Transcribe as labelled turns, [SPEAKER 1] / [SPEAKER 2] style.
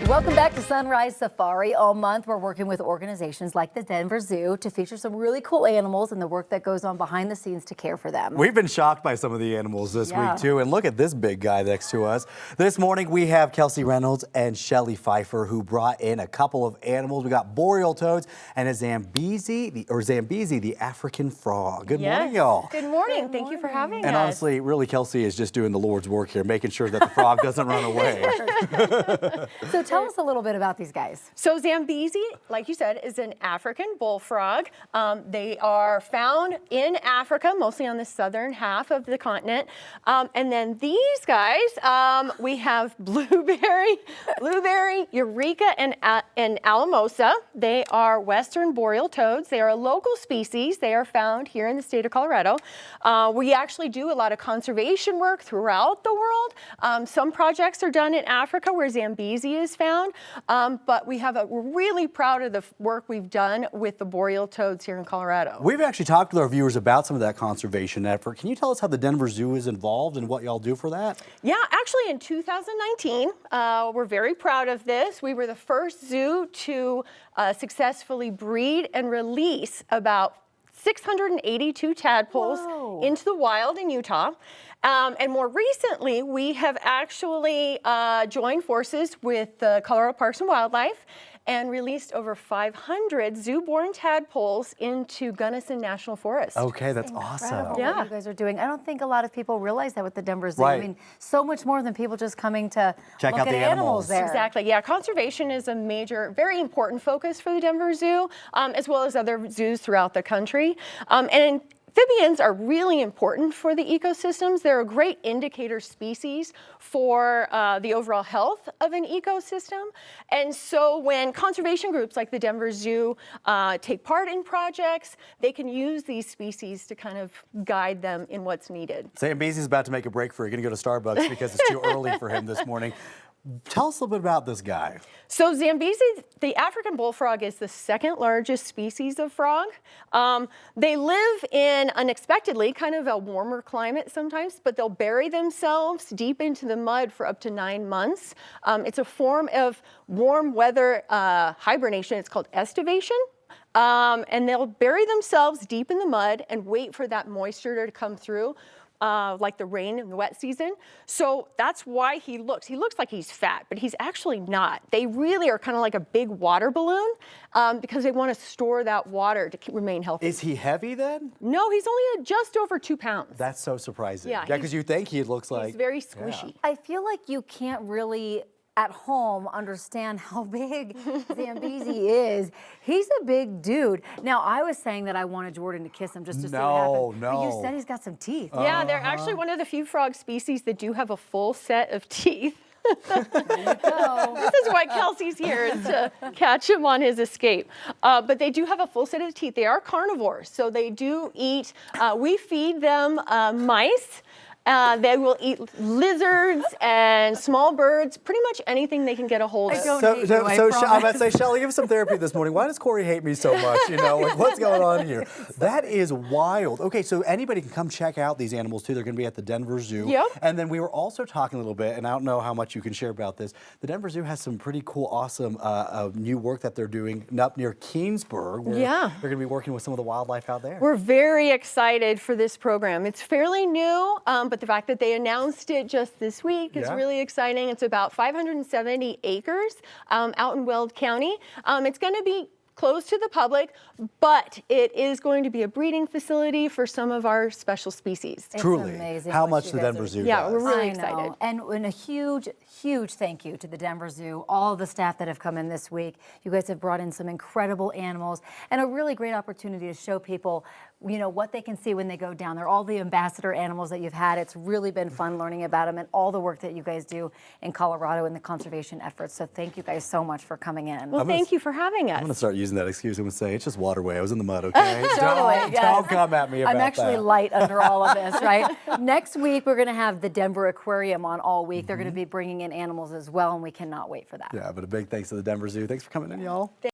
[SPEAKER 1] Welcome back to Sunrise Safari. All month, we're working with organizations like the Denver Zoo to feature some really cool animals and the work that goes on behind the scenes to care for them.
[SPEAKER 2] We've been shocked by some of the animals this week, too. And look at this big guy next to us. This morning, we have Kelsey Reynolds and Chelle Pfeifer, who brought in a couple of animals. We got Boreal toads and a Zambezi, the African frog. Good morning, y'all.
[SPEAKER 3] Good morning. Thank you for having us.
[SPEAKER 2] And honestly, really, Kelsey is just doing the Lord's work here, making sure that the frog doesn't run away.
[SPEAKER 1] So tell us a little bit about these guys.
[SPEAKER 3] So Zambezi, like you said, is an African bullfrog. They are found in Africa, mostly on the southern half of the continent. And then these guys, we have blueberry, eureka, and alamosa. They are western boreal toads. They are a local species. They are found here in the state of Colorado. We actually do a lot of conservation work throughout the world. Some projects are done in Africa where Zambezi is found. But we're really proud of the work we've done with the boreal toads here in Colorado.
[SPEAKER 2] We've actually talked with our viewers about some of that conservation effort. Can you tell us how the Denver Zoo is involved and what y'all do for that?
[SPEAKER 3] Yeah, actually in 2019, we're very proud of this. We were the first zoo to successfully breed and release about 682 tadpoles into the wild in Utah. And more recently, we have actually joined forces with the Colorado Parks and Wildlife and released over 500 zoo-born tadpoles into Gunnison National Forest.
[SPEAKER 2] Okay, that's awesome.
[SPEAKER 1] What you guys are doing. I don't think a lot of people realize that with the Denver Zoo.
[SPEAKER 2] Right.
[SPEAKER 1] I mean, so much more than people just coming to
[SPEAKER 2] check
[SPEAKER 1] look
[SPEAKER 2] out
[SPEAKER 1] at
[SPEAKER 2] the
[SPEAKER 1] animals there.
[SPEAKER 3] Exactly. Yeah, conservation is a major, very important focus for the Denver Zoo, as well as other zoos throughout the country. And amphibians are really important for the ecosystems. They're a great indicator species for the overall health of an ecosystem. And so when conservation groups like the Denver Zoo take part in projects, they can use these species to kind of guide them in what's needed.
[SPEAKER 2] Zambezi's about to make a break for you. Going to go to Starbucks because it's too early for him this morning. Tell us a little bit about this guy.
[SPEAKER 3] So Zambezi, the African bullfrog, is the second largest species of frog. They live in, unexpectedly, kind of a warmer climate sometimes, but they'll bury themselves deep into the mud for up to 9 months. It's a form of warm weather hibernation. It's called estivation. And they'll bury themselves deep in the mud and wait for that moisture to come through. Like the rain in the wet season. So that's why he looks like he's fat, but he's actually not. They really are kind of like a big water balloon because they want to store that water to remain healthy.
[SPEAKER 2] Is he heavy then?
[SPEAKER 3] No, he's only just over 2 pounds.
[SPEAKER 2] That's so surprising. Yeah,
[SPEAKER 3] Yeah,
[SPEAKER 2] because you think he looks like...
[SPEAKER 3] He's very squishy.
[SPEAKER 1] I feel like you can't really at home understand how big Zambezi is. He's a big dude. Now, I was saying that I wanted Jordan to kiss him just to see what happened.
[SPEAKER 2] No.
[SPEAKER 1] But you said he's got some teeth.
[SPEAKER 3] Yeah, they're actually one of the few frog species that do have a full set of teeth.
[SPEAKER 1] There you go.
[SPEAKER 3] This is why Kelsey's here, is to catch him on his escape. But they do have a full set of teeth. They are carnivores, so they do eat. We feed them mice. They will eat lizards and small birds, pretty much anything they can get a hold of.
[SPEAKER 1] I don't hate
[SPEAKER 2] So
[SPEAKER 1] you, I
[SPEAKER 2] I'm about to
[SPEAKER 1] promise.
[SPEAKER 2] say, Chelle, give us some therapy this morning. Why does Corey hate me so much? You know, like, what's going on here? That is wild. Okay, so anybody can come check out these animals too. They're going to be at the Denver Zoo.
[SPEAKER 3] Yep.
[SPEAKER 2] And then we were also talking a little bit, and I don't know how much you can share about this. The Denver Zoo has some pretty cool, awesome new work that they're doing up near Keensburg. Where they're going to be working with some of the wildlife out there.
[SPEAKER 3] We're very excited for this program. It's fairly new, but the fact that they announced it just this week is really exciting. It's about 570 acres out in Weld County. It's going to be closed to the public, but it is going to be a breeding facility for some of our special species.
[SPEAKER 1] It's
[SPEAKER 2] Truly,
[SPEAKER 1] amazing
[SPEAKER 2] how
[SPEAKER 1] what
[SPEAKER 2] much
[SPEAKER 1] you
[SPEAKER 2] the
[SPEAKER 1] guys
[SPEAKER 2] Denver
[SPEAKER 1] are
[SPEAKER 2] Zoo
[SPEAKER 3] Yeah,
[SPEAKER 2] does.
[SPEAKER 3] we're really
[SPEAKER 1] I
[SPEAKER 3] excited.
[SPEAKER 1] know. And a huge, huge thank you to the Denver Zoo, all of the staff that have come in this week. You guys have brought in some incredible animals and a really great opportunity to show people, you know, what they can see when they go down there. All the ambassador animals that you've had. It's really been fun learning about them and all the work that you guys do in Colorado and the conservation efforts. So thank you guys so much for coming in.
[SPEAKER 3] Well, thank you for having us.
[SPEAKER 2] I'm going to start using that excuse. I'm going to say, it's just waterway. I was in the mud, okay?
[SPEAKER 1] Totally, yes.
[SPEAKER 2] Don't come at me about that.
[SPEAKER 1] I'm actually light under all of this, right? Next week, we're going to have the Denver Aquarium on all week. They're going to be bringing in animals as well, and we cannot wait for that.
[SPEAKER 2] Yeah, but a big thanks to the Denver Zoo. Thanks for coming in, y'all.